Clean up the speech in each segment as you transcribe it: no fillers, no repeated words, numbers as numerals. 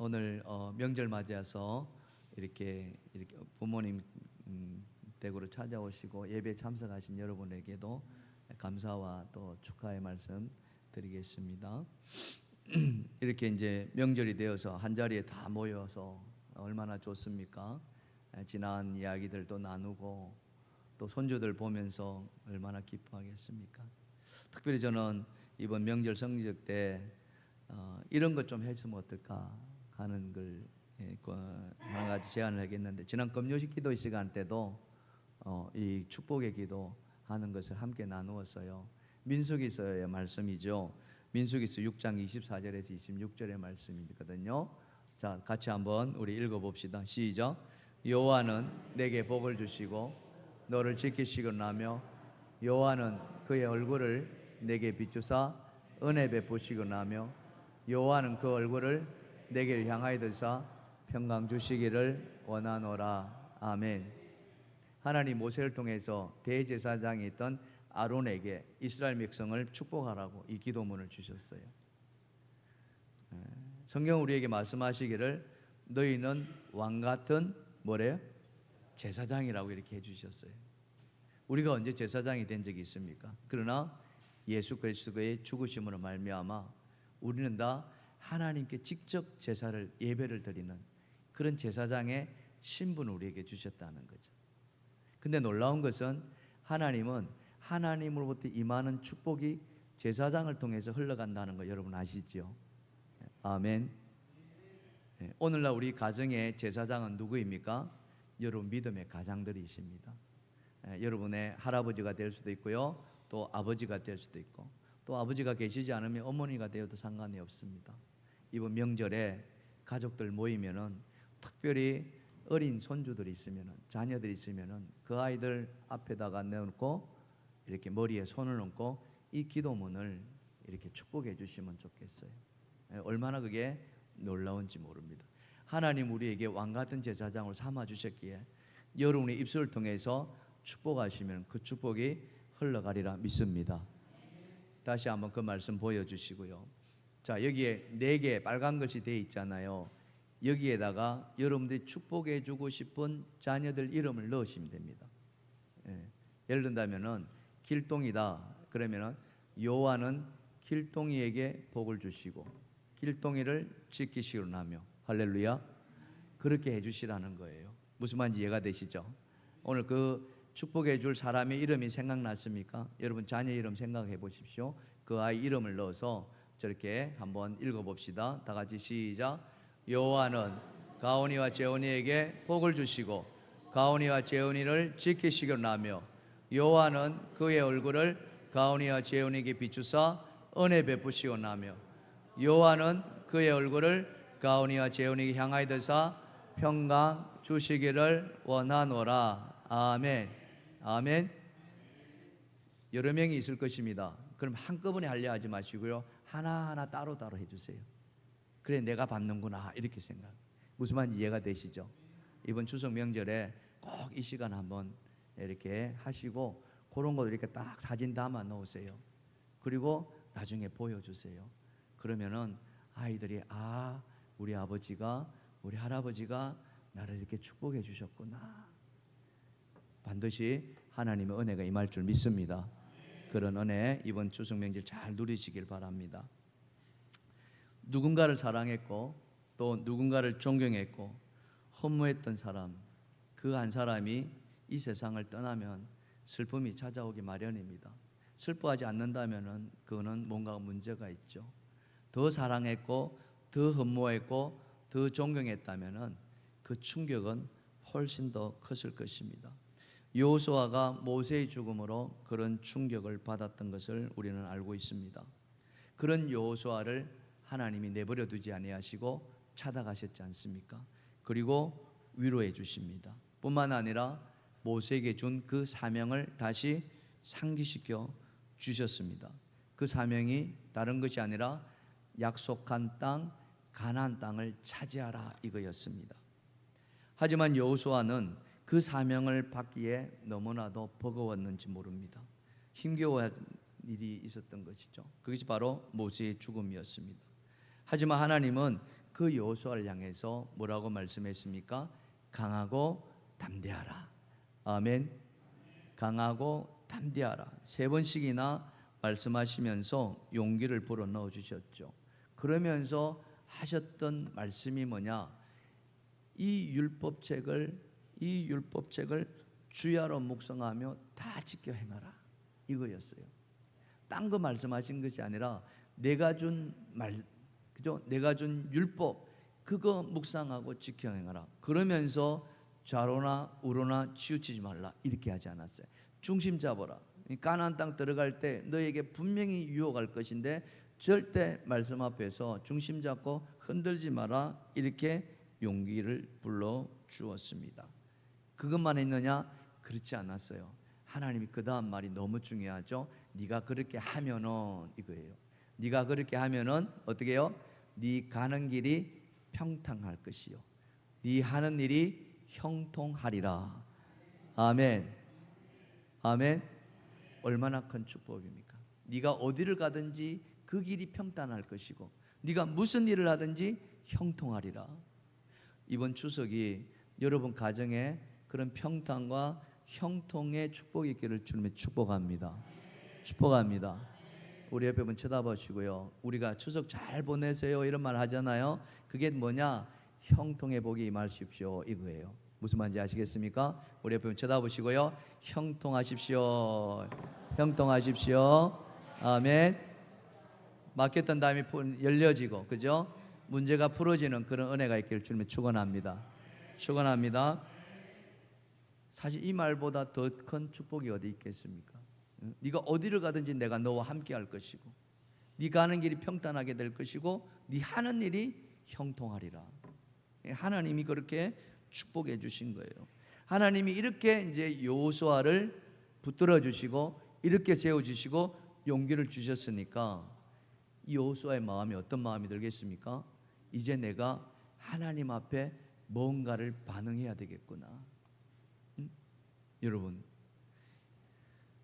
오늘 명절 맞이해서 이렇게 부모님 댁으로 찾아오시고 예배 참석하신 여러분에게도 감사와 또 축하의 말씀 드리겠습니다. 이렇게 이제 명절이 되어서 한 자리에 다 모여서 얼마나 좋습니까? 지난 이야기들도 나누고 또 손주들 보면서 얼마나 기뻐하겠습니까? 특별히 저는 이번 명절 성지적 때 이런 것 좀 했으면 어떨까 하는 걸 한 가지 제안을 하겠는데, 지난 금요식 기도 시간 때도 이 축복의 기도 하는 것을 함께 나누었어요. 민수기서의 말씀이죠. 민수기서 6장 24절에서 26절의 말씀이거든요. 자, 같이 한번 우리 읽어봅시다. 시작. 여호와는 내게 복을 주시고 너를 지키시거나며 여호와는 그의 얼굴을 내게 비추사 은혜 베푸시거나며 여호와는 그 얼굴을 내게 향하여 드사 평강 주시기를 원하노라. 아멘. 하나님 모세를 통해서 대제사장이 있던 아론에게 이스라엘 백성을 축복하라고 이 기도문을 주셨어요. 성경 우리에게 말씀하시기를 너희는 왕같은 뭐래요? 제사장이라고 이렇게 해주셨어요. 우리가 언제 제사장이 된 적이 있습니까? 그러나 예수 그리스도의 죽으심으로 말미암아 우리는 다 하나님께 직접 제사를 예배를 드리는 그런 제사장의 신분을 우리에게 주셨다는 거죠. 근데 놀라운 것은 하나님은 하나님으로부터 임하는 축복이 제사장을 통해서 흘러간다는 거 여러분 아시죠? 아멘. 오늘날 우리 가정의 제사장은 누구입니까? 여러분 믿음의 가장들이십니다. 여러분의 할아버지가 될 수도 있고요, 또 아버지가 될 수도 있고, 또 아버지가 계시지 않으면 어머니가 되어도 상관이 없습니다. 이번 명절에 가족들 모이면은 특별히 어린 손주들이 있으면은, 자녀들이 있으면은 그 아이들 앞에다가 내놓고 이렇게 머리에 손을 얹고 이 기도문을 이렇게 축복해 주시면 좋겠어요. 얼마나 그게 놀라운지 모릅니다. 하나님 우리에게 왕같은 제사장을 삼아 주셨기에 여러분의 입술을 통해서 축복하시면 그 축복이 흘러가리라 믿습니다. 다시 한번 그 말씀 보여주시고요. 자, 여기에 4개 빨간 것이 되어 있잖아요. 여기에다가 여러분들이 축복해 주고 싶은 자녀들 이름을 넣으시면 됩니다. 예를 든다면은 길동이다 그러면은 여호와는 길동이에게 복을 주시고 길동이를 지키시려나며, 할렐루야, 그렇게 해주시라는 거예요. 무슨 말인지 이해가 되시죠? 오늘 그 축복해 줄 사람의 이름이 생각났습니까? 여러분 자녀 이름 생각해 보십시오. 그 아이 이름을 넣어서 저렇게 한번 읽어봅시다. 다 같이 시작. 여호와는 가온이와 재온이에게 복을 주시고 가온이와 재온이를 지키시려나며 여호와는 그의 얼굴을 가온이와 재온이에게 비추사 은혜 베푸시오나며 여호와는 그의 얼굴을 가온이와 재온이에게 향하여 드사 평강 주시기를 원하노라. 아멘. 아멘. 여러 명이 있을 것입니다. 그럼 한꺼번에 하려 하지 마시고요, 하나하나 따로따로 해주세요. 그래 내가 받는구나 이렇게 생각. 무슨 말인지 이해가 되시죠? 이번 추석 명절에 꼭 이 시간 한번 이렇게 하시고 그런 것들 이렇게 딱 사진 담아 놓으세요. 그리고 나중에 보여주세요. 그러면은 아이들이 우리 아버지가 우리 할아버지가 나를 이렇게 축복해 주셨구나. 반드시 하나님의 은혜가 임할 줄 믿습니다. 그런 은혜 이번 추석 명절 잘 누리시길 바랍니다. 누군가를 사랑했고 또 누군가를 존경했고 허무했던 사람, 그 한 사람이 이 세상을 떠나면 슬픔이 찾아오기 마련입니다. 슬퍼하지 않는다면 그거는 뭔가 문제가 있죠. 더 사랑했고 더 허무했고 더 존경했다면 그 충격은 훨씬 더 컸을 것입니다. 여호수아가 모세의 죽음으로 그런 충격을 받았던 것을 우리는 알고 있습니다. 그런 여호수아를 하나님이 내버려 두지 아니하시고 찾아가셨지 않습니까? 그리고 위로해 주십니다. 뿐만 아니라 모세에게 준 그 사명을 다시 상기시켜 주셨습니다. 그 사명이 다른 것이 아니라 약속한 땅 가나안 땅을 차지하라 이거였습니다. 하지만 여호수아는 그 사명을 받기에 너무나도 버거웠는지 모릅니다. 힘겨워한 일이 있었던 것이죠. 그것이 바로 모세의 죽음이었습니다. 하지만 하나님은 그 여호수아를 향해서 뭐라고 말씀했습니까? 강하고 담대하라. 아멘. 강하고 담대하라. 3번씩이나 말씀하시면서 용기를 불어넣어 주셨죠. 그러면서 하셨던 말씀이 뭐냐? 이 율법책을 주야로 묵상하며 다 지켜 행하라, 이거였어요. 딴 거 말씀하신 것이 아니라 내가 준 율법 그거 묵상하고 지켜 행하라. 그러면서 좌로나 우로나 치우치지 말라, 이렇게 하지 않았어요. 중심 잡아라. 가나안 땅 들어갈 때 너에게 분명히 유혹할 것인데 절대 말씀 앞에서 중심 잡고 흔들지 마라, 이렇게 용기를 불러 주었습니다. 그것만 했느냐? 그렇지 않았어요. 하나님이 그 다음 말이 너무 중요하죠. 네가 그렇게 하면은, 이거예요. 네가 그렇게 하면은 어떻게 해요? 네 가는 길이 평탄할 것이요, 네 하는 일이 형통하리라. 아멘. 아멘. 얼마나 큰 축복입니까? 네가 어디를 가든지 그 길이 평탄할 것이고 네가 무슨 일을 하든지 형통하리라. 이번 추석이 여러분 가정에 그런 평탄과 형통의 축복이 있기를 주님의 축복합니다. 축복합니다. 우리 옆에 분 쳐다보시고요. 우리가 추석 잘 보내세요 이런 말 하잖아요. 그게 뭐냐? 형통의 복이 임하십시오, 이거예요. 무슨 말인지 아시겠습니까? 우리 옆에 분 쳐다보시고요. 형통하십시오. 형통하십시오. 아멘. 막혔던 담이 열려지고, 그죠? 문제가 풀어지는 그런 은혜가 있기를 주님의 축원합니다. 축원합니다. 사실 이 말보다 더 큰 축복이 어디 있겠습니까? 네가 어디를 가든지 내가 너와 함께 할 것이고 네 가는 길이 평탄하게 될 것이고 네 하는 일이 형통하리라. 하나님이 그렇게 축복해 주신 거예요. 하나님이 이렇게 이제 여호수아를 붙들어 주시고 이렇게 세워 주시고 용기를 주셨으니까 이 여호수아의 마음이 어떤 마음이 들겠습니까? 이제 내가 하나님 앞에 뭔가를 반응해야 되겠구나. 여러분,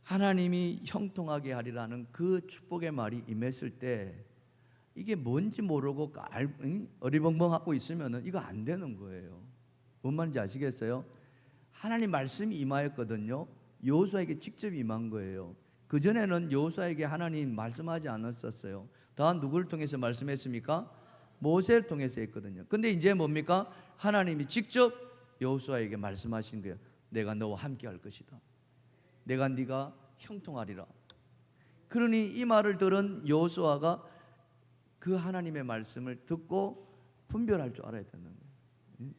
하나님이 형통하게 하리라는 그 축복의 말이 임했을 때 이게 뭔지 모르고 어리벙벙하고 있으면 이거 안 되는 거예요. 뭔 말인지 아시겠어요? 하나님 말씀이 임하였거든요. 여호수아에게 직접 임한 거예요. 그전에는 여호수아에게 하나님 말씀하지 않았었어요. 다 누구를 통해서 말씀했습니까? 모세를 통해서 했거든요. 근데 이제 뭡니까? 하나님이 직접 여호수아에게 말씀하신 거예요. 내가 너와 함께 할 것이다. 내가 네가 형통하리라. 그러니 이 말을 들은 여호수아가 그 하나님의 말씀을 듣고 분별할 줄 알아야 되는 거예요.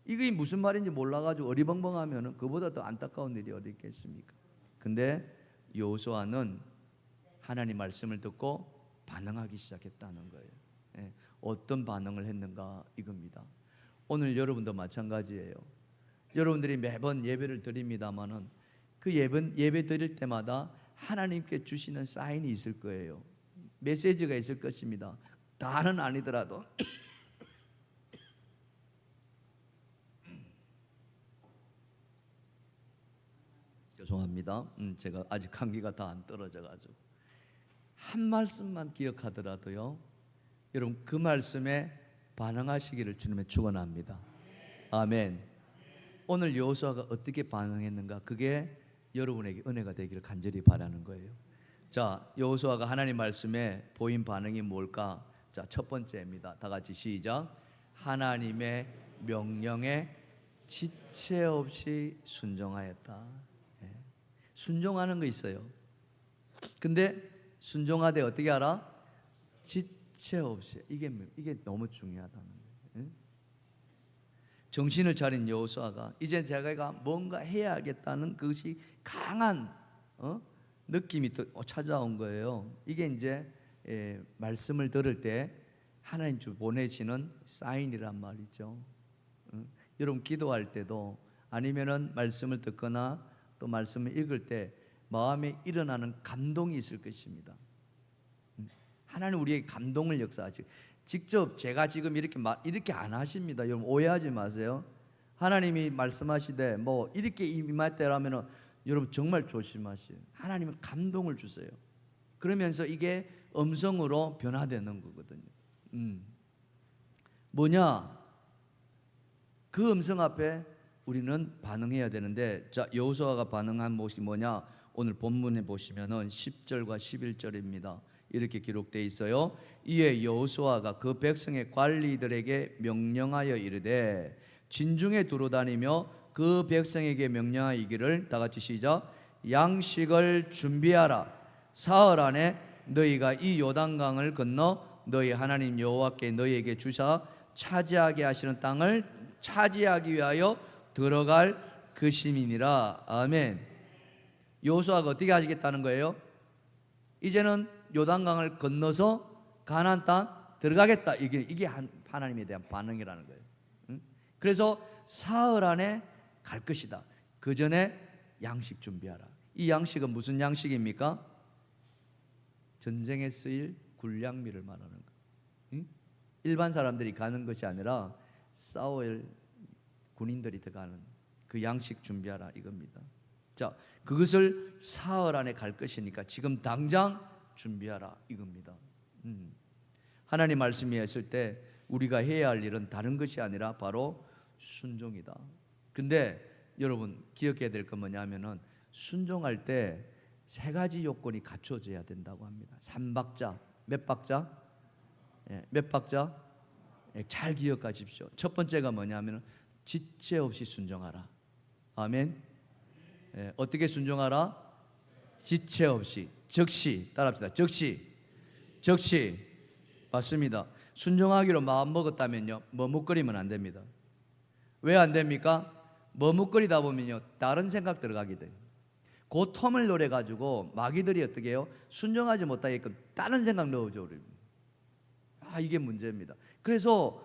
이게 무슨 말인지 몰라가지고 어리벙벙하면 그보다 더 안타까운 일이 어디 있겠습니까? 근데 여호수아는 하나님 말씀을 듣고 반응하기 시작했다는 거예요. 어떤 반응을 했는가 이겁니다. 오늘 여러분도 마찬가지예요. 여러분들이 매번 예배를 드립니다마는 그 예배 드릴 때마다 하나님께 주시는 사인이 있을 거예요. 메시지가 있을 것입니다. 다는 아니더라도 죄송합니다. 제가 아직 감기가 다 안 떨어져가지고 한 말씀만 기억하더라도요, 여러분 그 말씀에 반응하시기를 주님의 축원합니다. 아멘. 오늘 여호수아가 어떻게 반응했는가, 그게 여러분에게 은혜가 되기를 간절히 바라는 거예요. 자, 여호수아가 하나님 말씀에 보인 반응이 뭘까? 자, 첫 번째입니다. 다 같이 시작. 하나님의 명령에 지체 없이 순종하였다. 순종하는 거 있어요. 근데 순종하되 어떻게 알아? 지체 없이. 이게 너무 중요하다는 거예요. 정신을 차린 여호수아가 이제 제가 뭔가 해야겠다는 그것이 강한 느낌이 찾아온 거예요. 이게 이제 말씀을 들을 때 하나님 주 보내시는 사인이란 말이죠. 여러분 기도할 때도 아니면은 말씀을 듣거나 또 말씀을 읽을 때 마음에 일어나는 감동이 있을 것입니다. 하나님 우리에게 감동을 역사하시고 직접 제가 지금 이렇게 안 하십니다. 여러분 오해하지 마세요. 하나님이 말씀하시되 뭐 이렇게 임했다라면 여러분 정말 조심하세요. 하나님은 감동을 주세요. 그러면서 이게 음성으로 변화되는 거거든요. 뭐냐? 그 음성 앞에 우리는 반응해야 되는데, 자, 여호수아가 반응한 것이 뭐냐? 오늘 본문에 보시면은 10절과 11절입니다. 이렇게 기록되어 있어요. 이에 여호수아가 그 백성의 관리들에게 명령하여 이르되, 진중에 두루 다니며 그 백성에게 명령하여 이기를, 다 같이 시작. 양식을 준비하라. 사흘 안에 너희가 이 요단강을 건너 너희 하나님 여호와께 너희에게 주사 차지하게 하시는 땅을 차지하기 위하여 들어갈 것임이니라. 아멘. 여호수아가 어떻게 하시겠다는 거예요? 이제는 요단강을 건너서 가나안 땅 들어가겠다. 이게 하나님에 대한 반응이라는 거예요. 그래서 사흘 안에 갈 것이다. 그 전에 양식 준비하라. 이 양식은 무슨 양식입니까? 전쟁에 쓰일 군량미를 말하는 거예요. 일반 사람들이 가는 것이 아니라 싸울 군인들이 들어가는 그 양식 준비하라 이겁니다. 자, 그것을 사흘 안에 갈 것이니까 지금 당장 준비하라 이겁니다. 하나님 말씀이 했을 때 우리가 해야 할 일은 다른 것이 아니라 바로 순종이다. 근데 여러분 기억해야 될 건 뭐냐면은 순종할 때 세 가지 요건이 갖춰져야 된다고 합니다. 3박자. 몇 박자? 몇 박자? 잘 기억하십시오. 첫 번째가 뭐냐면 지체 없이 순종하라. 아멘. 어떻게 순종하라? 지체 없이, 즉시. 따라합시다. 즉시. 맞습니다. 순종하기로 마음 먹었다면요, 머뭇거리면 안 됩니다. 왜 안 됩니까? 머뭇거리다 보면요, 다른 생각 들어가게 돼요. 그 텀을 노려 가지고 마귀들이 어떻게 해요? 순종하지 못하게끔 다른 생각 넣어줘 버립니다. 이게 문제입니다. 그래서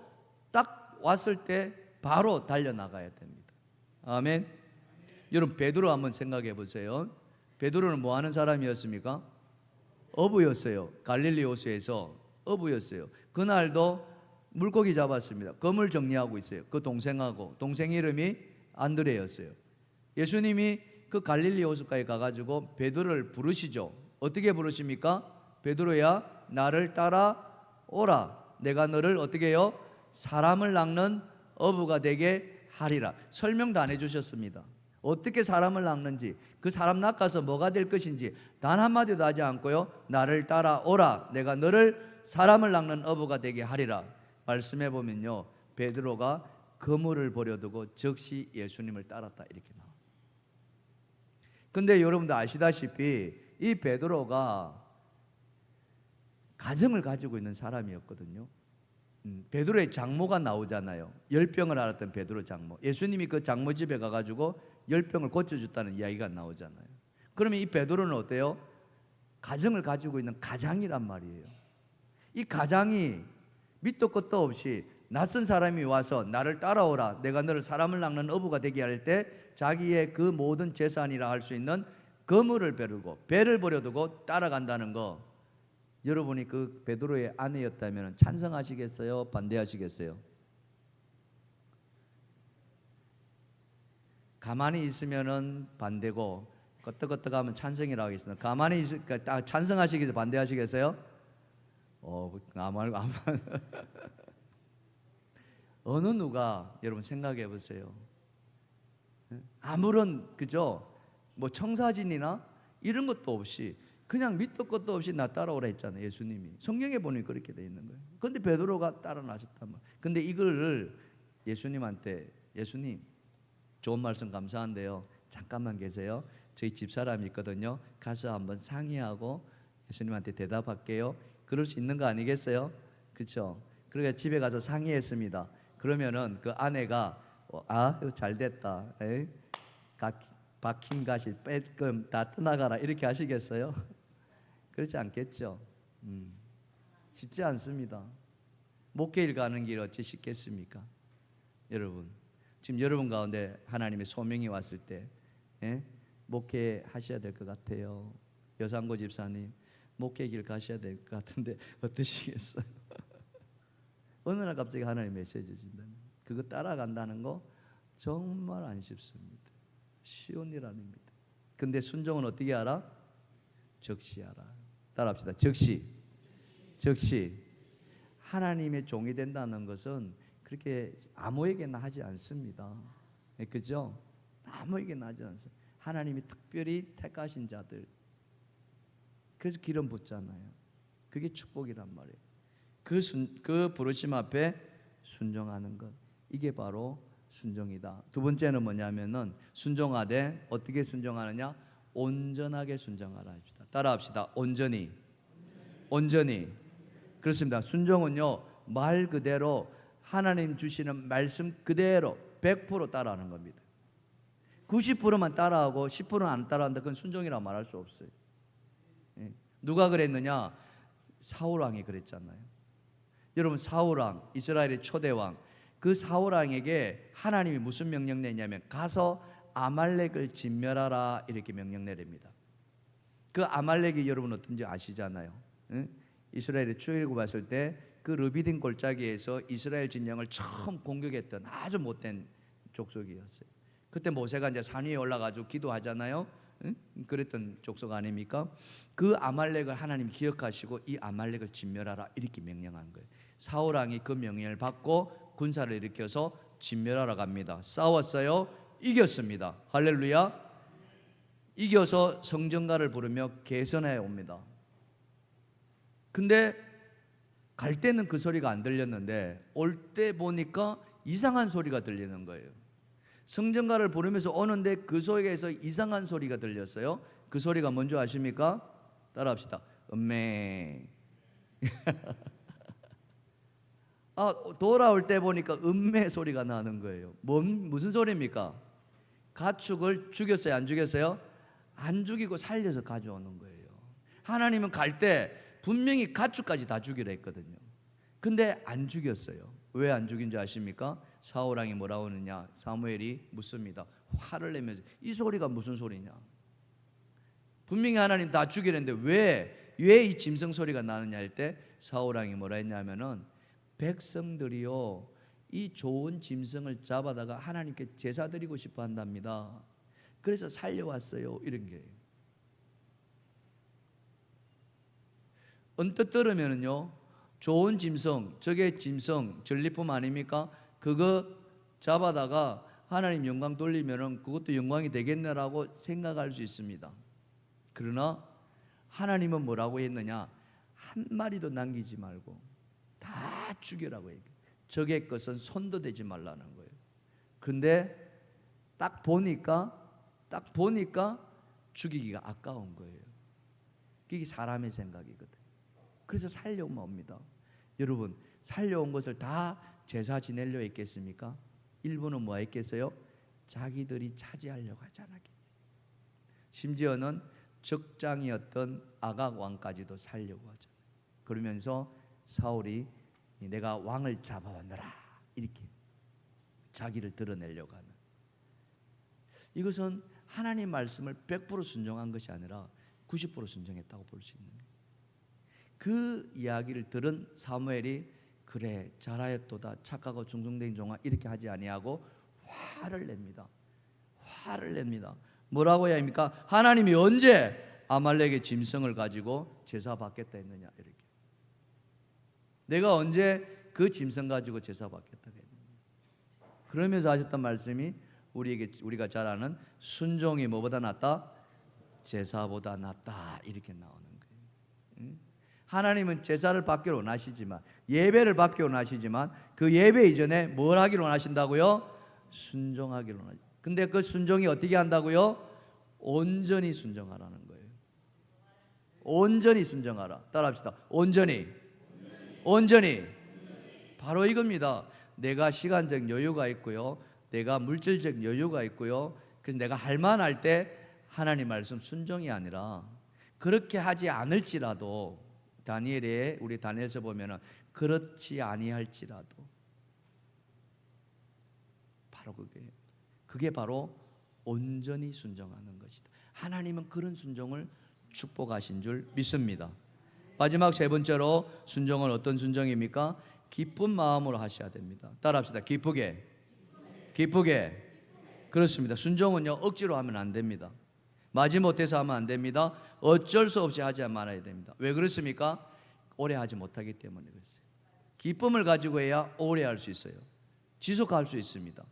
딱 왔을 때 바로 달려나가야 됩니다. 아멘. 여러분 베드로 한번 생각해 보세요. 베드로는 뭐 하는 사람이었습니까? 어부였어요. 갈릴리 호수에서 어부였어요. 그날도 물고기 잡았습니다. 그물 정리하고 있어요. 그 동생하고, 동생 이름이 안드레였어요. 예수님이 그 갈릴리 호수까지 가가지고 베드로를 부르시죠. 어떻게 부르십니까? 베드로야, 나를 따라오라. 내가 너를 어떻게 해요? 사람을 낚는 어부가 되게 하리라. 설명도 안 해주셨습니다. 어떻게 사람을 낚는지, 그 사람 낚아서 뭐가 될 것인지 단 한마디도 하지 않고요, 나를 따라오라. 내가 너를 사람을 낚는 어부가 되게 하리라. 말씀해 보면요, 베드로가 그물을 버려두고 즉시 예수님을 따랐다 이렇게 나와요. 근데 여러분도 아시다시피 이 베드로가 가정을 가지고 있는 사람이었거든요. 베드로의 장모가 나오잖아요. 열병을 앓았던 베드로 장모. 예수님이 그 장모 집에 가가지고 열병을 고쳐줬다는 이야기가 나오잖아요. 그러면 이 베드로는 어때요? 가정을 가지고 있는 가장이란 말이에요. 이 가장이 밑도 끝도 없이 낯선 사람이 와서 나를 따라오라, 내가 너를 사람을 낚는 어부가 되게 할 때 자기의 그 모든 재산이라 할 수 있는 그물을 베르고 배를 버려두고 따라간다는 거, 여러분이 그 베드로의 아내였다면 찬성하시겠어요? 반대하시겠어요? 가만히 있으면은 반대고 끄떡끄떡하면 찬성이라고 하겠습니다. 가만히 있으니까 찬성하시겠어요? 반대하시겠어요? 아무 어느 누가 여러분 생각해 보세요. 아무런 그죠? 뭐 청사진이나 이런 것도 없이 그냥 밑도 끝도 없이 나 따라오라 했잖아요. 예수님이 성경에 보니 그렇게 돼 있는 거예요. 그런데 베드로가 따라 나섰단 말이에요. 근데 이거를 예수님한테, 예수님 좋은 말씀 감사한데요, 잠깐만 계세요. 저희 집사람이 있거든요. 가서 한번 상의하고 예수님한테 대답할게요. 그럴 수 있는 거 아니겠어요? 그렇죠? 그러니까 집에 가서 상의했습니다. 그러면은 그 아내가 잘 됐다. 박힌 가시 빼끔 다 떠나가라 이렇게 하시겠어요? 그렇지 않겠죠. 쉽지 않습니다. 목회일 가는 길 어찌 쉽겠습니까? 여러분 지금 여러분 가운데 하나님의 소명이 왔을 때 목회 하셔야 될 것 같아요. 여상고 집사님 목회 길 가셔야 될 것 같은데 어떠시겠어요? 어느 날 갑자기 하나님 메시지 주신다면 그거 따라간다는 거 정말 안 쉽습니다. 쉬운 일 아닙니다. 근데 순종은 어떻게 하라? 즉시하라. 따라합시다. 즉시. 하나님의 종이 된다는 것은 그렇게 아무에게나 하지 않습니다. 그죠? 아무에게나 하지 않습니다. 하나님이 특별히 택하신 자들. 그래서 기름 붓잖아요. 그게 축복이란 말이에요. 그 부르심 앞에 순종하는 것, 이게 바로 순종이다. 두 번째는 뭐냐면은 순종하되 어떻게 순종하느냐? 온전하게 순종하라 합시다. 따라합시다. 온전히. 온전히. 그렇습니다. 순종은요, 말 그대로 하나님 주시는 말씀 그대로 100% 따라하는 겁니다. 90%만 따라하고 10%는 안 따라한다, 그건 순종이라고 말할 수 없어요. 누가 그랬느냐? 사울왕이 그랬잖아요. 여러분, 사울왕, 이스라엘의 초대왕, 그 사울왕에게 하나님이 무슨 명령 내냐면 가서 아말렉을 진멸하라, 이렇게 명령 내립니다. 그 아말렉이 여러분 어떤지 아시잖아요. 이스라엘이 출애굽 왔을 때 그 르비딤 골짜기에서 이스라엘 진영을 처음 공격했던 아주 못된 족속이었어요. 그때 모세가 이제 산 위에 올라가지고 기도하잖아요. 그랬던 족속 아닙니까? 그 아말렉을 하나님 기억하시고 이 아말렉을 진멸하라, 이렇게 명령한 거예요. 사울왕이 그 명령을 받고 군사를 일으켜서 진멸하러 갑니다. 싸웠어요. 이겼습니다. 할렐루야. 이겨서 성전가를 부르며 개선해 옵니다. 근데 갈 때는 그 소리가 안 들렸는데 올 때 보니까 이상한 소리가 들리는 거예요. 성전가를 부르면서 오는데 그 속에서 이상한 소리가 들렸어요. 그 소리가 뭔지 아십니까? 따라합시다. 음메. 돌아올 때 보니까 음메 소리가 나는 거예요. 무슨 소리입니까? 가축을 죽였어요, 안 죽였어요? 안 죽이고 살려서 가져오는 거예요. 하나님은 갈 때 분명히 가축까지 다 죽이라 했거든요. 근데 안 죽였어요. 왜 안 죽인 줄 아십니까? 사울왕이 뭐라고 하느냐? 사무엘이 묻습니다. 화를 내면서 이 소리가 무슨 소리냐? 분명히 하나님 다 죽이는데 왜 이 짐승 소리가 나느냐 할 때 사울왕이 뭐라 했냐면은 백성들이요, 이 좋은 짐승을 잡아다가 하나님께 제사 드리고 싶어 한답니다. 그래서 살려왔어요, 이런 게. 언뜻 들으면은요, 좋은 짐승, 저게 짐승 전리품 아닙니까? 그거 잡아다가 하나님 영광 돌리면은 그것도 영광이 되겠네라고 생각할 수 있습니다. 그러나 하나님은 뭐라고 했느냐? 한 마리도 남기지 말고 다 죽여라고 얘기해요. 적의 것은 손도 대지 말라는 거예요. 그런데 딱 보니까 죽이기가 아까운 거예요. 그게 사람의 생각이거든요. 그래서 살려오면 옵니다. 여러분, 살려온 것을 다 제사 지내려 했겠습니까? 일부는 뭐 했겠어요? 자기들이 차지하려고 하잖아요. 심지어는 적장이었던 아각 왕까지도 살려고 하잖아요. 그러면서 사울이 내가 왕을 잡아왔노라, 이렇게 자기를 드러내려고 하는, 이것은 하나님 말씀을 100% 순종한 것이 아니라 90% 순종했다고 볼 수 있는 거예요. 그 이야기를 들은 사무엘이 그래 잘하였도다, 착하고 중성된 종아, 이렇게 하지 아니하고 화를 냅니다. 화를 냅니다. 뭐라고 해야 합니까? 하나님이 언제 아말렉의 짐승을 가지고 제사 받겠다 했느냐, 이렇게. 내가 언제 그 짐승 가지고 제사 받겠다고 했느냐. 그러면서 하셨던 말씀이 우리가 잘 아는 순종이 뭐보다 낫다? 제사보다 낫다, 이렇게 나오는 거예요. 하나님은 제사를 받기를 원하시지만, 예배를 받기를 원하시지만 그 예배 이전에 뭘 하기를 원하신다고요? 순종하기를 원하시죠. 근데 그 순종이 어떻게 한다고요? 온전히 순종하라는 거예요. 온전히 순종하라. 따라합시다. 온전히. 바로 이겁니다. 내가 시간적 여유가 있고요, 내가 물질적 여유가 있고요, 그래서 내가 할 만할 때 하나님 말씀 순종이 아니라, 그렇게 하지 않을지라도, 우리 다니엘서 보면은 그렇지 아니할지라도, 바로 그게 바로 온전히 순종하는 것이다. 하나님은 그런 순종을 축복하신 줄 믿습니다. 마지막 세 번째로 순종은 어떤 순종입니까? 기쁜 마음으로 하셔야 됩니다. 따라합시다. 기쁘게. 그렇습니다. 순종은요, 억지로 하면 안 됩니다. 마지못해서 하면 안 됩니다. 어쩔 수 없이 하지 말아야 됩니다. 왜 그렇습니까? 오래 하지 못하기 때문에 그렇어요. 기쁨을 가지고 해야 오래 할 수 있어요. 지속할 수 있습니다.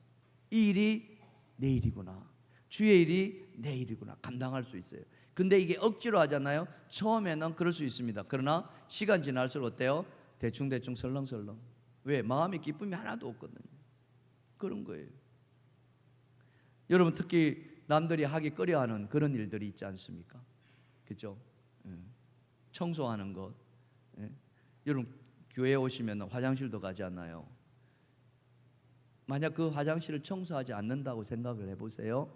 이 일이 내 일이구나, 주의 일이 내 일이구나 감당할 수 있어요. 근데 이게 억지로 하잖아요. 처음에는 그럴 수 있습니다. 그러나 시간 지날수록 어때요? 대충대충 설렁설렁. 왜? 마음에 기쁨이 하나도 없거든요. 그런 거예요. 여러분 특히 남들이 하기 꺼려하는 그런 일들이 있지 않습니까? 그렇죠? 청소하는 것. 여러분 교회에 오시면 화장실도 가지 않나요? 만약 그 화장실을 청소하지 않는다고 생각을 해보세요.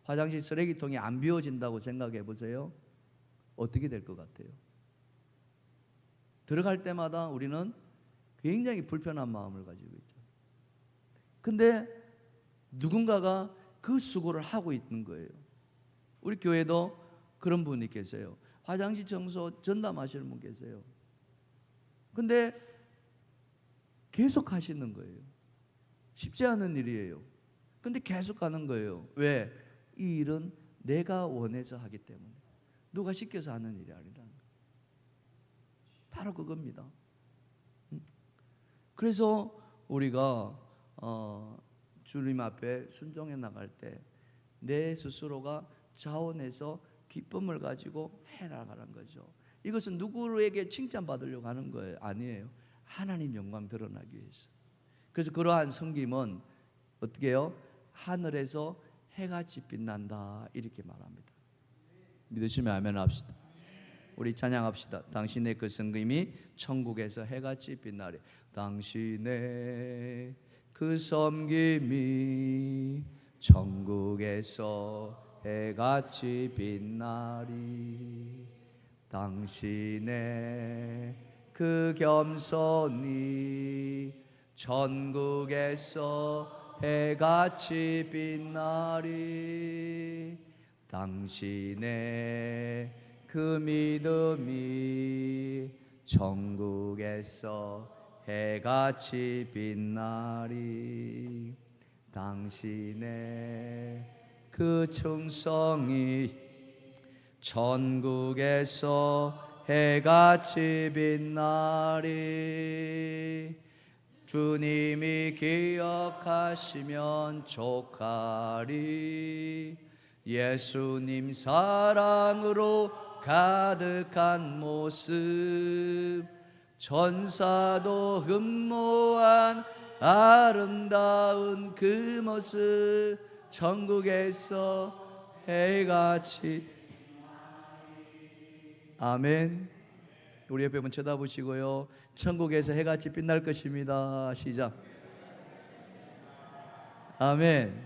화장실 쓰레기통이 안 비워진다고 생각해 보세요. 어떻게 될 것 같아요? 들어갈 때마다 우리는 굉장히 불편한 마음을 가지고 있죠. 근데 누군가가 그 수고를 하고 있는 거예요. 우리 교회도 그런 분이 계세요. 화장실 청소 전담하시는 분 계세요. 근데 계속 하시는 거예요. 쉽지 않은 일이에요. 근데 계속 하는 거예요. 왜? 이 일은 내가 원해서 하기 때문에, 누가 시켜서 하는 일이 아니라는 거예요. 바로 그겁니다. 그래서 우리가 주님 앞에 순종해 나갈 때 내 스스로가 자원해서 기쁨을 가지고 해나가는 거죠. 이것은 누구에게 칭찬받으려고 하는 거예요? 아니에요. 하나님 영광 드러나기 위해서. 그래서 그러한 섬김은 어떻게 해요? 하늘에서 해같이 빛난다 이렇게 말합니다. 믿으시면 아멘 합시다. 우리 찬양합시다. 당신의 그 섬김이 천국에서 해같이 빛나리. 당신의 그 섬김이 천국에서 해같이 빛나리. 당신의 그 겸손이 천국에서 해같이 빛나리. 당신의 그 믿음이 천국에서 해같이 빛나리. 당신의 그 충성이 천국에서 해같이 빛나리. 주님이 기억하시면 족하리. 예수님 사랑으로 가득한 모습, 천사도 흠모한 아름다운 그 모습, 천국에서 해같이. 아멘. 우리 옆에 분 쳐다보시고요. 천국에서 해같이 빛날 것입니다. 시작. 아멘.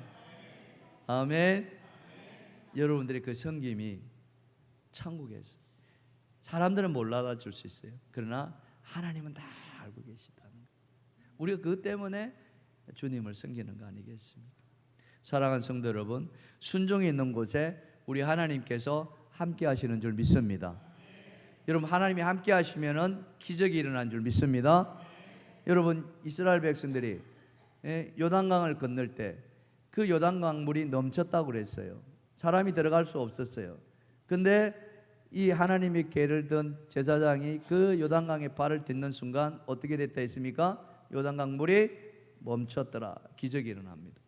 아멘. 여러분들의 그 섬김이 천국에서, 사람들은 못 알아줄 수 있어요. 그러나 하나님은 다 알고 계시다는 거예요. 우리가 그것 때문에 주님을 섬기는 거 아니겠습니까? 사랑하는 성도 여러분, 순종이 있는 곳에 우리 하나님께서 함께 하시는 줄 믿습니다. 여러분 하나님이 함께 하시면은 기적이 일어난 줄 믿습니다. 여러분 이스라엘 백성들이 요단강을 건널 때 그 요단강 물이 넘쳤다고 그랬어요. 사람이 들어갈 수 없었어요. 근데 이 하나님이 계를 든 제사장이 그 요단강에 발을 딛는 순간 어떻게 됐다 했습니까? 요단강 물이 멈췄더라. 기적이 일어납니다.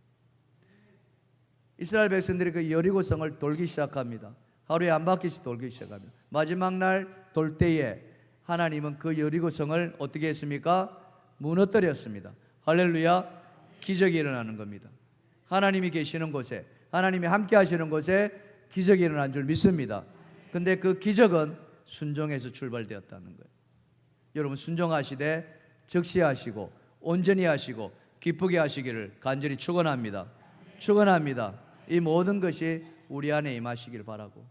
이스라엘 백성들이 그 여리고성을 돌기 시작합니다. 하루에 한 바퀴씩 돌기 시작합니다. 마지막 날 돌 때에 하나님은 그 여리고성을 어떻게 했습니까? 무너뜨렸습니다. 할렐루야. 기적이 일어나는 겁니다. 하나님이 계시는 곳에, 하나님이 함께 하시는 곳에 기적이 일어난 줄 믿습니다. 근데 그 기적은 순종에서 출발되었다는 거예요. 여러분 순종하시되 즉시하시고 온전히 하시고 기쁘게 하시기를 간절히 축원합니다. 축원합니다. 이 모든 것이 우리 안에 임하시길 바라고,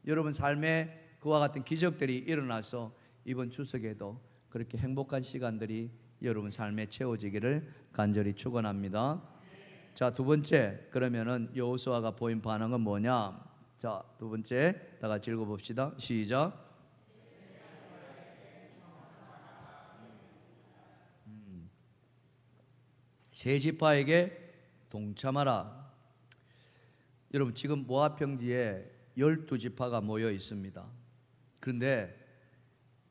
여러분 삶에 그와 같은 기적들이 일어나서 이번 추석에도 그렇게 행복한 시간들이 여러분 삶에 채워지기를 간절히 축원합니다. 자, 두 번째, 그러면은 여호수아가 보인 반응은 뭐냐? 자, 두 번째 다 같이 읽어봅시다. 시작. 세 지파에게 동참하라. 여러분 지금 모압 평지에 12지파가 모여 있습니다. 그런데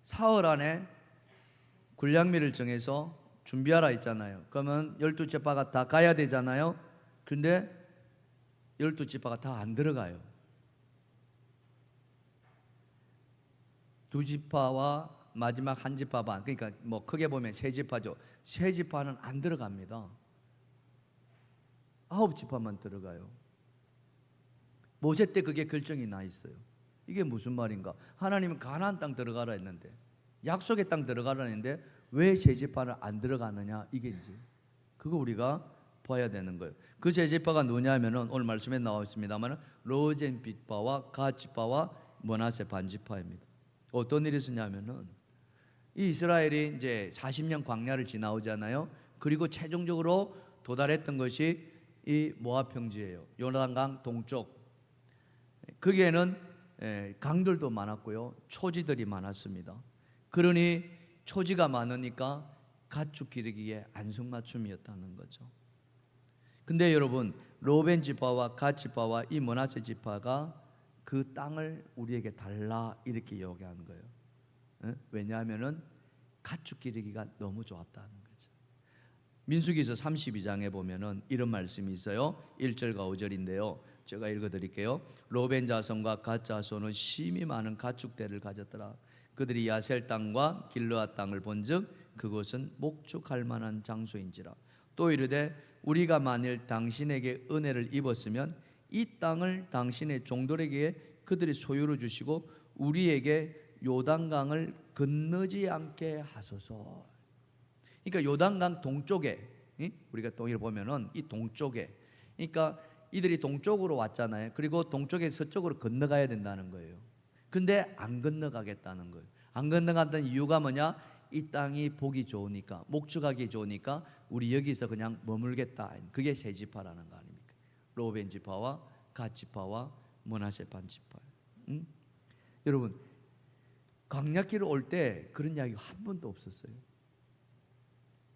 사흘 안에 군량미를 정해서 준비하라 했잖아요. 그러면 12지파가 다 가야 되잖아요. 근데 12지파가 다 안 들어가요. 두 지파와 마지막 한 지파 반, 그러니까 뭐 크게 보면 세 지파죠. 세 지파는 안 들어갑니다. 9지파만 들어가요. 모세 때 그게 결정이 나 있어요. 이게 무슨 말인가? 하나님은 가나안 땅 들어가라 했는데, 약속의 땅 들어가라 했는데 왜 세 지파는 안 들어가느냐, 이게 이제 그거 우리가 봐야 되는 거예요. 그 세 지파가 누구냐면은 오늘 말씀에 나와 있습니다만 로벤 지파와 갓 지파와 므낫세 반 지파입니다. 어떤 일이 있었냐면은 이 이스라엘이 이제 40년 광야를 지나오잖아요. 그리고 최종적으로 도달했던 것이 이 모압 평지예요. 요단강 동쪽. 거기에는 강들도 많았고요, 초지들이 많았습니다. 그러니 초지가 많으니까 가축 기르기에 안성맞춤이었다는 거죠. 근데 여러분, 로벤 지파와 갓 지파와 이 므낫세 지파가 그 땅을 우리에게 달라 이렇게 요구하는 거예요. 왜냐하면은 가축 기르기가 너무 좋았다는 거죠. 민수기서 32장에 보면은 이런 말씀이 있어요. 1절과 5절인데요. 제가 읽어드릴게요. 로벤 자손과 갓 자손은 심히 많은 가축대를 가졌더라. 그들이 야셀 땅과 길르앗 땅을 본즉 그곳은 목축할 만한 장소인지라. 또 이르되 우리가 만일 당신에게 은혜를 입었으면 이 땅을 당신의 종들에게 그들이 소유로 주시고 우리에게 요단강을 건너지 않게 하소서. 그러니까 요단강 동쪽에, 우리가 동의를 보면은 이 동쪽에, 그러니까 이들이 동쪽으로 왔잖아요. 그리고 동쪽에 서쪽으로 건너가야 된다는 거예요. 근데 안 건너가겠다는 거예요. 안 건너갔던 이유가 뭐냐? 이 땅이 보기 좋으니까, 목축하기 좋으니까 우리 여기서 그냥 머물겠다. 그게 세 지파라는 거 아닙니까? 로벤 지파와 갓 지파와 므낫세 반 지파. 여러분, 광야길을 올 때 그런 이야기가 한 번도 없었어요.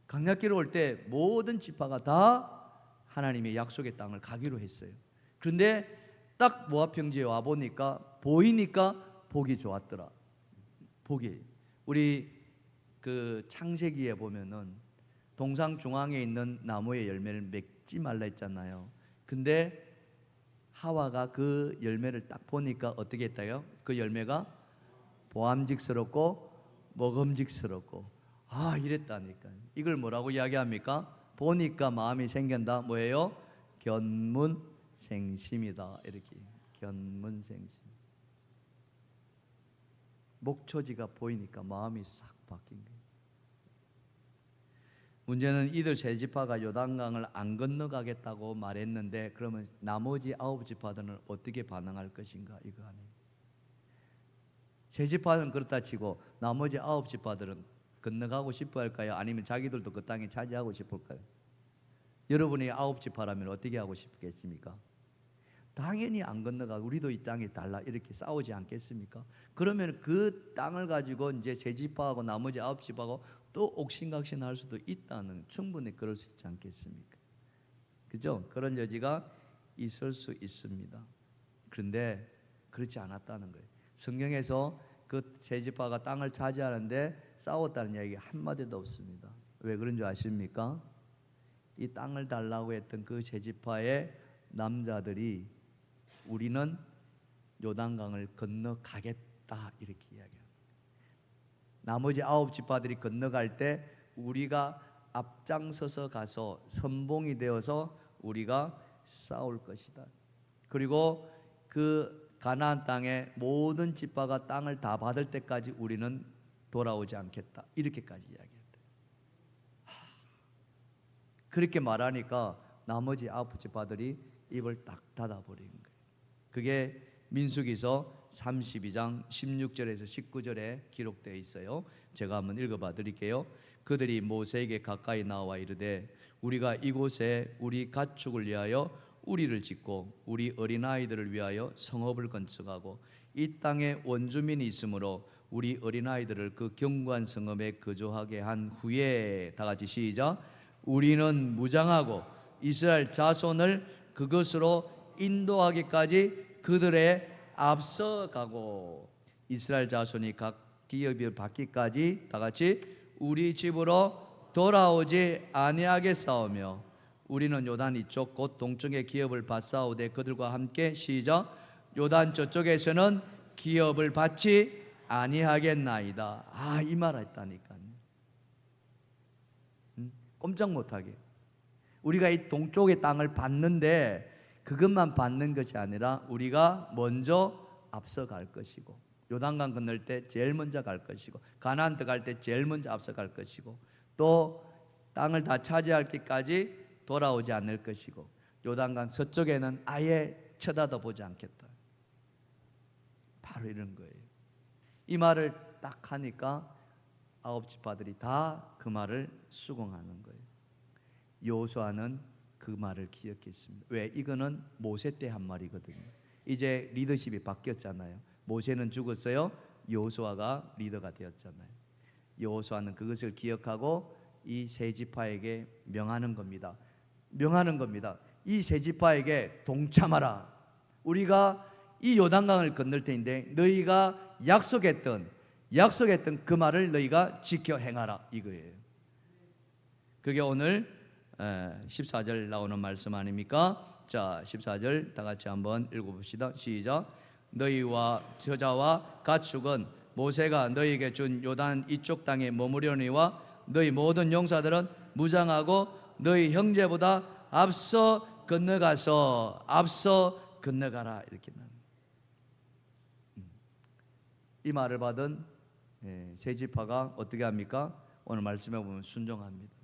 광야길을 올 때 모든 지파가 다 하나님의 약속의 땅을 가기로 했어요. 그런데 딱 모압 평지에 와 보니까 보이니까 보기 좋았더라. 보기. 우리 그 창세기에 보면은 동상 중앙에 있는 나무의 열매를 맺지 말라 했잖아요. 근데 하와가 그 열매를 딱 보니까 어떻게 했다요? 그 열매가 보암직스럽고 먹음직스럽고 이랬다니까요. 이걸 뭐라고 이야기합니까? 보니까 마음이 생긴다. 뭐예요? 견문생심이다. 이렇게 견문생심. 목초지가 보이니까 마음이 싹 바뀐 거예요. 문제는 이들 세 지파가 요단강을 안 건너가겠다고 말했는데 그러면 나머지 9지파들은 어떻게 반응할 것인가, 이거 아니에요. 세 지파는 그렇다 치고 나머지 9지파들은 건너가고 싶어 할까요? 아니면 자기들도 그 땅에 차지하고 싶을까요? 여러분이 9지파라면 어떻게 하고 싶겠습니까? 당연히 안 건너가, 우리도 이 땅에 달라 이렇게 싸우지 않겠습니까? 그러면 그 땅을 가지고 이제 세 지파하고 나머지 9지파하고 또 옥신각신할 수도 있다는, 충분히 그럴 수 있지 않겠습니까? 그죠? 그런 여지가 있을 수 있습니다. 그런데 그렇지 않았다는 거예요. 성경에서 그 세 지파가 땅을 차지하는데 싸웠다는 이야기 한마디도 없습니다. 왜 그런 줄 아십니까? 이 땅을 달라고 했던 그 세 지파의 남자들이 우리는 요단강을 건너가겠다 이렇게 이야기합니다. 나머지 9지파들이 건너갈 때 우리가 앞장서서 가서 선봉이 되어서 우리가 싸울 것이다. 그리고 그 가나안 땅의 모든 지파가 땅을 다 받을 때까지 우리는 돌아오지 않겠다. 이렇게까지 이야기했다. 그렇게 말하니까 나머지 9지파들이 입을 딱 닫아버린 거예요. 그게 민수기서 32장 16절에서 19절에 기록되어 있어요. 제가 한번 읽어봐 드릴게요. 그들이 모세에게 가까이 나와 이르되 우리가 이곳에 우리 가축을 위하여 우리를 짓고 우리 어린아이들을 위하여 성읍을 건축하고 이 땅에 원주민이 있으므로 우리 어린아이들을 그 견고한 성읍에 거주하게 한 후에, 다 같이 시작. 우리는 무장하고 이스라엘 자손을 그것으로 인도하기까지 그들의 앞서가고, 이스라엘 자손이 각 기업을 받기까지 다 같이 우리 집으로 돌아오지 아니하겠사오며 우리는 요단 이쪽 곧 동쪽의 기업을 받사오되 그들과 함께 시작 요단 저쪽에서는 기업을 받지 아니하겠나이다. 이 말 했다니까요. 꼼짝 못하게 우리가 이 동쪽의 땅을 받는데 그것만 받는 것이 아니라 우리가 먼저 앞서갈 것이고 요단강 건널 때 제일 먼저 갈 것이고 가나안 들어갈 때 제일 먼저 앞서갈 것이고 또 땅을 다 차지할 때까지 돌아오지 않을 것이고 요단강 서쪽에는 아예 쳐다도 보지 않겠다. 바로 이런 거예요. 이 말을 딱 하니까 9지파들이 다 그 말을 수긍하는 거예요. 여호수아는 그 말을 기억했습니다. 왜? 이거는 모세 때 한 말이거든요. 이제 리더십이 바뀌었잖아요. 모세는 죽었어요. 여호수아가 리더가 되었잖아요. 여호수아는 그것을 기억하고 이 세 지파에게 명하는 겁니다. 이 세 지파에게 동참하라. 우리가 이 요단강을 건널 때인데 너희가 약속했던 그 말을 너희가 지켜 행하라 이거예요. 그게 오늘 14절 나오는 말씀 아닙니까? 자, 14절 다 같이 한번 읽어봅시다. 시작. 너희와 저자와 가축은 모세가 너희에게 준 요단 이쪽 땅에 머무려니와 너희 모든 용사들은 무장하고 너희 형제보다 앞서 건너가라 이렇게 나옵니다. 이 말을 받은 세 지파가 어떻게 합니까? 오늘 말씀에 보면 순종합니다.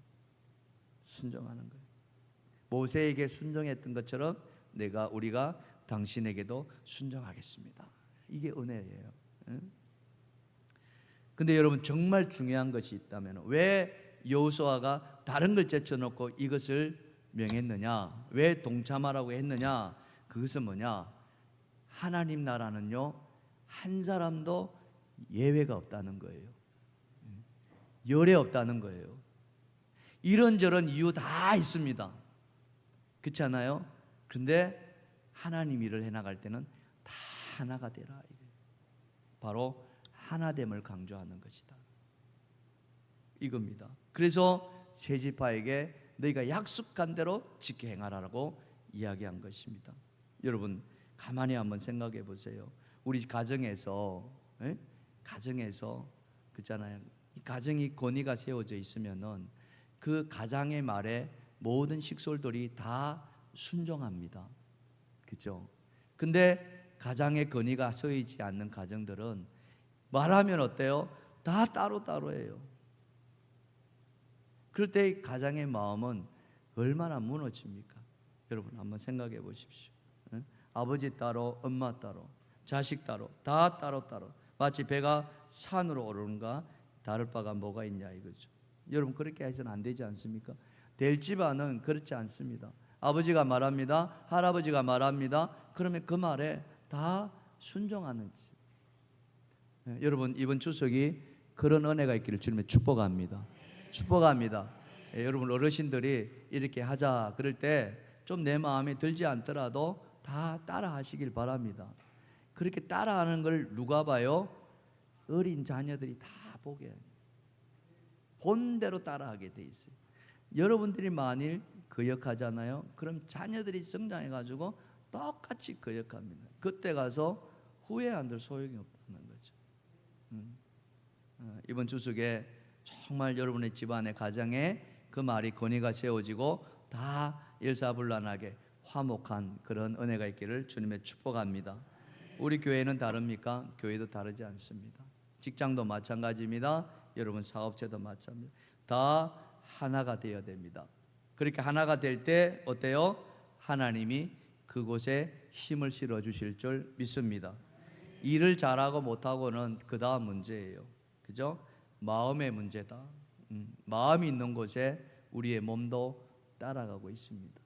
순종하는 거예요. 모세에게 순종했던 것처럼 우리가 당신에게도 순종하겠습니다. 이게 은혜예요. 근데 여러분 정말 중요한 것이 있다면 왜 여호수아가 다른 걸 제쳐놓고 이것을 명했느냐? 왜 동참하라고 했느냐? 그것은 뭐냐? 하나님 나라는요 한 사람도 예외가 없다는 거예요. 열애 없다는 거예요. 이런저런 이유 다 있습니다. 그렇지 않아요? 그런데 하나님 일을 해나갈 때는 다 하나가 되라. 바로 하나됨을 강조하는 것이다. 이겁니다. 그래서 세 지파에게 너희가 약속한 대로 지켜 행하라고 이야기한 것입니다. 여러분 가만히 한번 생각해 보세요. 우리 가정에서 그렇잖아요. 이 가정이 권위가 세워져 있으면은 그 가장의 말에 모든 식솔들이 다 순종합니다. 그렇죠? 근데 가장의 권위가 서이지 않는 가정들은 말하면 어때요? 다 따로따로예요. 그럴 때 가장의 마음은 얼마나 무너집니까? 여러분 한번 생각해 보십시오. 아버지 따로, 엄마 따로, 자식 따로, 다 따로따로. 마치 배가 산으로 오르는가 다를 바가 뭐가 있냐 이거죠. 여러분 그렇게 해서는 안 되지 않습니까? 될 집안은 그렇지 않습니다. 아버지가 말합니다. 할아버지가 말합니다. 그러면 그 말에 다 순종하는 집. 여러분 이번 추석이 그런 은혜가 있기를 주님의 축복합니다. 여러분 어르신들이 이렇게 하자 그럴 때 좀 내 마음에 들지 않더라도 다 따라 하시길 바랍니다. 그렇게 따라하는 걸 누가 봐요? 어린 자녀들이 다 보게 본대로 따라하게 돼 있어요. 여러분들이 만일 거역하잖아요. 그럼 자녀들이 성장해 가지고 똑같이 거역합니다. 그때 가서 후회 안 될 소용이 없다는 거죠. 이번 추석에 정말 여러분의 집안의 가정에 그 말이 권위가 세워지고 다 일사불란하게 화목한 그런 은혜가 있기를 주님의 축복합니다. 우리 교회는 다릅니까? 교회도 다르지 않습니다. 직장도 마찬가지입니다. 여러분 사업체도 마찬가지입니다. 다 하나가 되어야 됩니다. 그렇게 하나가 될 때 어때요? 하나님이 그곳에 힘을 실어 주실 줄 믿습니다. 일을 잘하고 못하고는 그 다음 문제예요. 그죠? 마음의 문제다. 마음이 있는 곳에 우리의 몸도 따라가고 있습니다.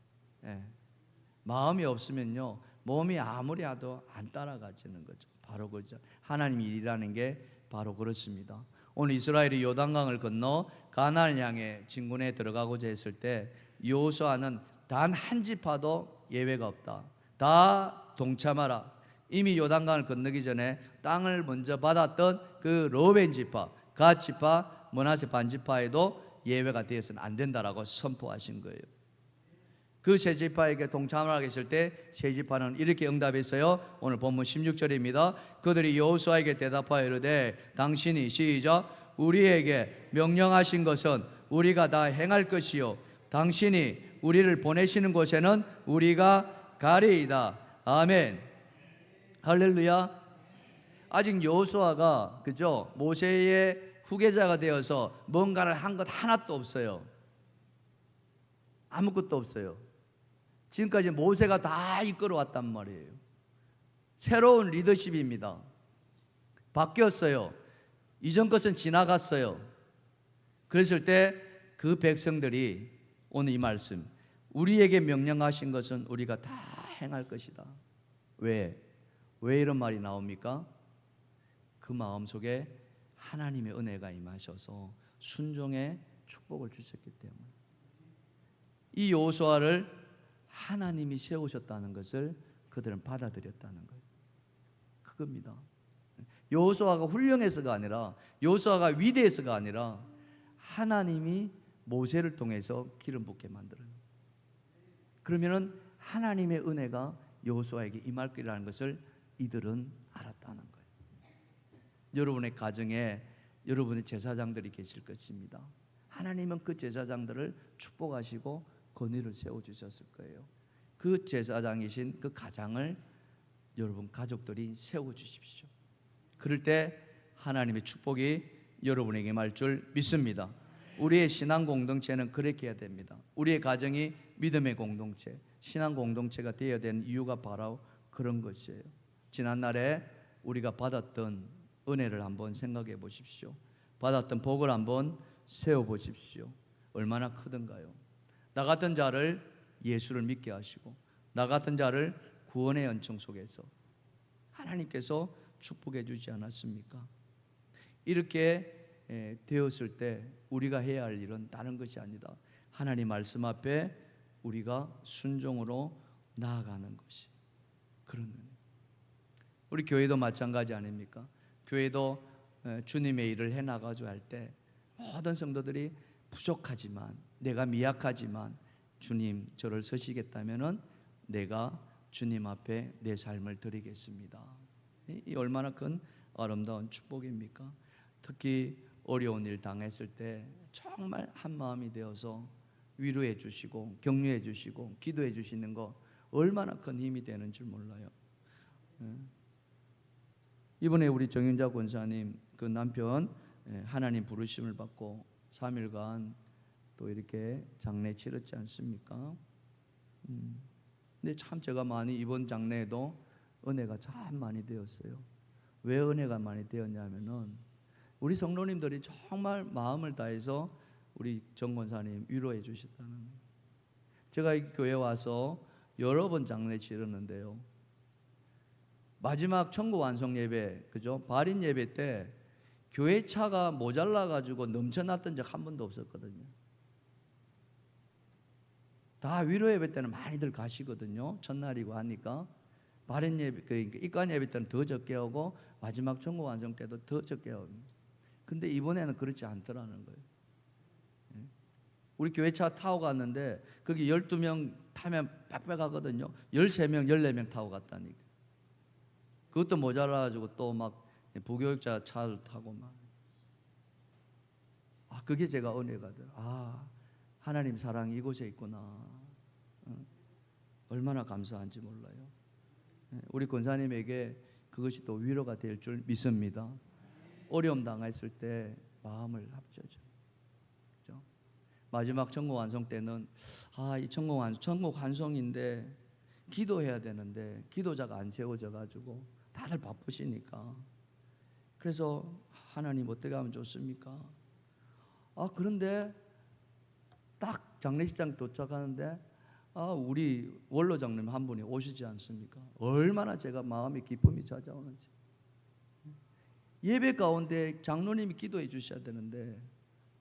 마음이 없으면요 몸이 아무리 해도 안 따라가지는 거죠. 바로 그렇죠. 하나님 일이라는 게 바로 그렇습니다. 오늘 이스라엘이 요단강을 건너 가나안을 향해 진군에 들어가고자 했을 때 여호수아는 단 한 지파도 예외가 없다. 다 동참하라. 이미 요단강을 건너기 전에 땅을 먼저 받았던 그 르벤 지파, 갓 지파 므낫세 반지파에도 예외가 되어서는 안 된다라고 선포하신 거예요. 그 세 지파에게 동참을 했을 때 세 지파는 이렇게 응답했어요. 오늘 본문 16절입니다. 그들이 여호수아에게 대답하여 이르되 당신이 시작 우리에게 명령하신 것은 우리가 다 행할 것이요 당신이 우리를 보내시는 곳에는 우리가 가리이다. 아멘. 할렐루야. 아직 여호수아가 그죠? 모세의 후계자가 되어서 뭔가를 한 것 하나도 없어요. 아무것도 없어요. 지금까지 모세가 다 이끌어왔단 말이에요. 새로운 리더십입니다. 바뀌었어요. 이전 것은 지나갔어요. 그랬을 때 그 백성들이 오늘 이 말씀 우리에게 명령하신 것은 우리가 다 행할 것이다. 왜 이런 말이 나옵니까? 그 마음속에 하나님의 은혜가 임하셔서 순종의 축복을 주셨기 때문에 이 여호수아를 하나님이 세우셨다는 것을 그들은 받아들였다는 거예요. 그겁니다. 여호수아가 훌륭해서가 아니라 여호수아가 위대해서가 아니라 하나님이 모세를 통해서 기름 붓게 만들어요. 그러면은 하나님의 은혜가 여호수아에게 임할 거라는 것을 이들은 알았다는 거예요. 여러분의 가정에 여러분의 제사장들이 계실 것입니다. 하나님은 그 제사장들을 축복하시고 권위를 세워주셨을 거예요. 그 제사장이신 그 가장을 여러분 가족들이 세워주십시오. 그럴 때 하나님의 축복이 여러분에게 임할 줄 믿습니다. 우리의 신앙 공동체는 그렇게 해야 됩니다. 우리의 가정이 믿음의 공동체, 신앙 공동체가 되어야 되는 이유가 바로 그런 것이에요. 지난날에 우리가 받았던 은혜를 한번 생각해 보십시오. 받았던 복을 한번 세워 보십시오. 얼마나 크던가요? 나 같은 자를 예수를 믿게 하시고 나 같은 자를 구원의 연청 속에서 하나님께서 축복해 주지 않았습니까? 이렇게 되었을 때 우리가 해야 할 일은 다른 것이 아니다. 하나님 말씀 앞에 우리가 순종으로 나아가는 것이 그런 은혜. 우리 교회도 마찬가지 아닙니까? 교회도 주님의 일을 해나가죠 할 때 모든 성도들이 부족하지만 내가 미약하지만 주님 저를 서시겠다면은 내가 주님 앞에 내 삶을 드리겠습니다. 이 얼마나 큰 아름다운 축복입니까? 특히 어려운 일 당했을 때 정말 한 마음이 되어서 위로해 주시고 격려해 주시고 기도해 주시는 거 얼마나 큰 힘이 되는 줄 몰라요. 이번에 우리 정윤자 권사님 그 남편 하나님 부르심을 받고 3일간 또 이렇게 장례 치렀지 않습니까? 근데 참 제가 많이 이번 장례에도 은혜가 참 많이 되었어요. 왜 은혜가 많이 되었냐면은 우리 성도님들이 정말 마음을 다해서 우리 정 권사님 위로해 주셨다는 거예요. 제가 이 교회 와서 여러 번 장례 치렀는데요. 마지막 천국 완성 예배, 그죠? 발인 예배 때 교회 차가 모자라 가지고 넘쳐났던 적 한 번도 없었거든요. 다 위로 예배 때는 많이들 가시거든요. 첫날이고 하니까 발인 예배, 그러니까 입관 예배 때는 더 적게 오고 마지막 천국 완성 때도 더 적게 옵니다. 근데 이번에는 그렇지 않더라는 거예요. 우리 교회차 타고 갔는데 거기 12명 타면 빽빽 하거든요. 13명, 14명 타고 갔다니까. 그것도 모자라가지고 또 막 부교육자 차를 타고 막. 그게 제가 은혜가 돼요. 하나님 사랑이 이곳에 있구나. 얼마나 감사한지 몰라요. 우리 권사님에게 그것이 또 위로가 될 줄 믿습니다. 어려움 당했을 때 마음을 합쳐줘. 그렇죠? 마지막 천국 완성 때는 이 천국 완성인데 기도해야 되는데 기도자가 안 세워져 가지고 다들 바쁘시니까 그래서 하나님 어떻게 하면 좋습니까? 그런데 딱 장례식장 도착하는데 우리 원로 장로님 한 분이 오시지 않습니까? 얼마나 제가 마음에 기쁨이 찾아오는지. 예배 가운데 장로님이 기도해 주셔야 되는데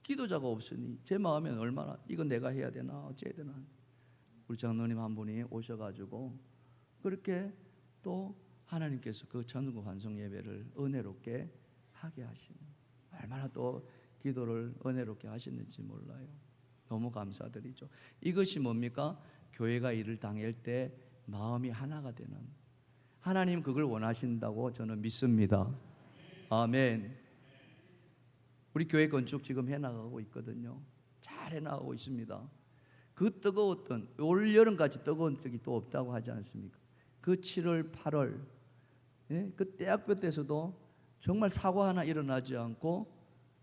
기도자가 없으니 제 마음엔 얼마나 이건 내가 해야 되나 어째야 되나. 우리 장로님 한 분이 오셔가지고 그렇게 또 하나님께서 그 천국 환송 예배를 은혜롭게 하게 하시는 얼마나 또 기도를 은혜롭게 하시는지 몰라요. 너무 감사드리죠. 이것이 뭡니까? 교회가 일을 당할 때 마음이 하나가 되는, 하나님 그걸 원하신다고 저는 믿습니다. 아멘. 우리 교회 건축 지금 해나가고 있거든요. 잘 해나가고 있습니다. 그 뜨거웠던, 올 여름까지 뜨거운 적이 또 없다고 하지 않습니까? 그 7월 8월 그 대학교 때서도 정말 사고 하나 일어나지 않고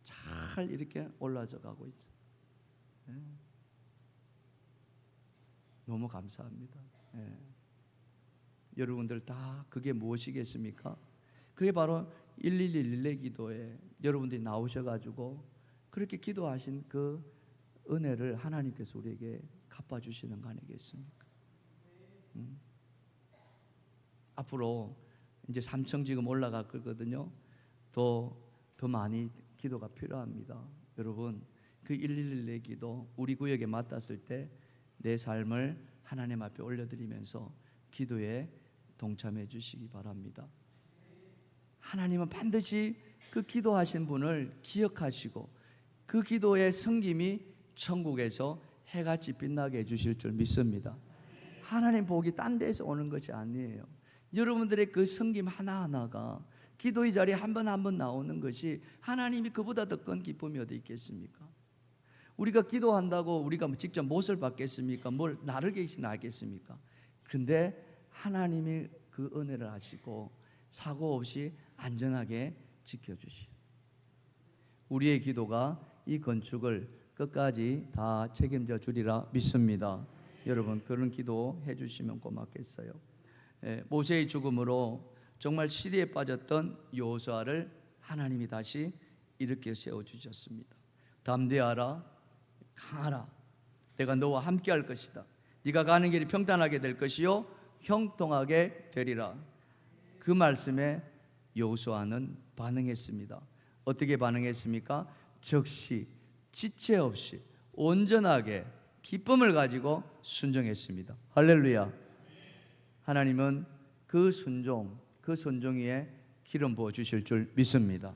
잘 이렇게 올라져 가고 있죠. 너무 감사합니다. 여러분들 다 그게 무엇이겠습니까? 그게 바로 111 기도에 여러분들이 나오셔가지고 그렇게 기도하신 그 은혜를 하나님께서 우리에게 갚아주시는 거 아니겠습니까? 앞으로 이제 3층 지금 올라갈 거거든요. 더 많이 기도가 필요합니다. 여러분, 그 111 기도 우리 구역에 맡았을 때 내 삶을 하나님 앞에 올려드리면서 기도에 동참해 주시기 바랍니다. 하나님은 반드시 그 기도하신 분을 기억하시고 그 기도의 성김이 천국에서 해같이 빛나게 해주실 줄 믿습니다. 하나님 복이 딴 데서 오는 것이 아니에요. 여러분들의 그 성김 하나하나가 기도의 자리에 한 번 한 번 나오는 것이 하나님이 그보다 더 큰 기쁨이 어디 있겠습니까? 우리가 기도한다고 우리가 직접 못을 받겠습니까? 뭘 나르게씩 나겠습니까? 그런데 하나님이 그 은혜를 하시고 사고 없이 안전하게 지켜주시. 우리의 기도가 이 건축을 끝까지 다 책임져 주리라 믿습니다. 여러분 그런 기도 해주시면 고맙겠어요. 모세의 죽음으로 정말 시리에 빠졌던 여호수아를 하나님이 다시 일으켜 세워주셨습니다. 담대하라, 강하라, 내가 너와 함께 할 것이다. 네가 가는 길이 평탄하게 될 것이요 형통하게 되리라. 그 말씀에 여호수아는 반응했습니다. 어떻게 반응했습니까? 즉시 지체 없이 온전하게 기쁨을 가지고 순종했습니다. 할렐루야. 하나님은 그 순종, 그 순종에 기름 부어 주실 줄 믿습니다.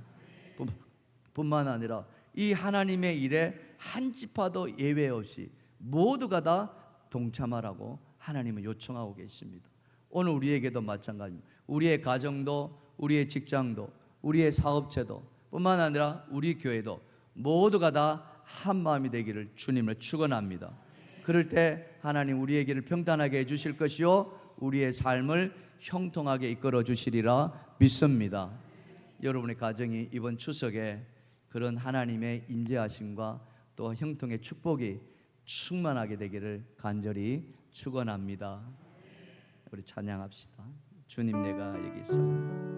뿐만 아니라 이 하나님의 일에 한 지파도 예외 없이 모두가 다 동참하라고 하나님은 요청하고 계십니다. 오늘 우리에게도 마찬가지입니다. 우리의 가정도, 우리의 직장도, 우리의 사업체도 뿐만 아니라 우리 교회도 모두가 다 한 마음이 되기를 주님을 축원합니다. 그럴 때 하나님 우리에게를 평탄하게 해주실 것이요 우리의 삶을 형통하게 이끌어 주시리라 믿습니다. 여러분의 가정이 이번 추석에 그런 하나님의 인재하심과 또 형통의 축복이 충만하게 되기를 간절히 축원합니다. 우리 찬양합시다. 주님 내가 여기 있습니다.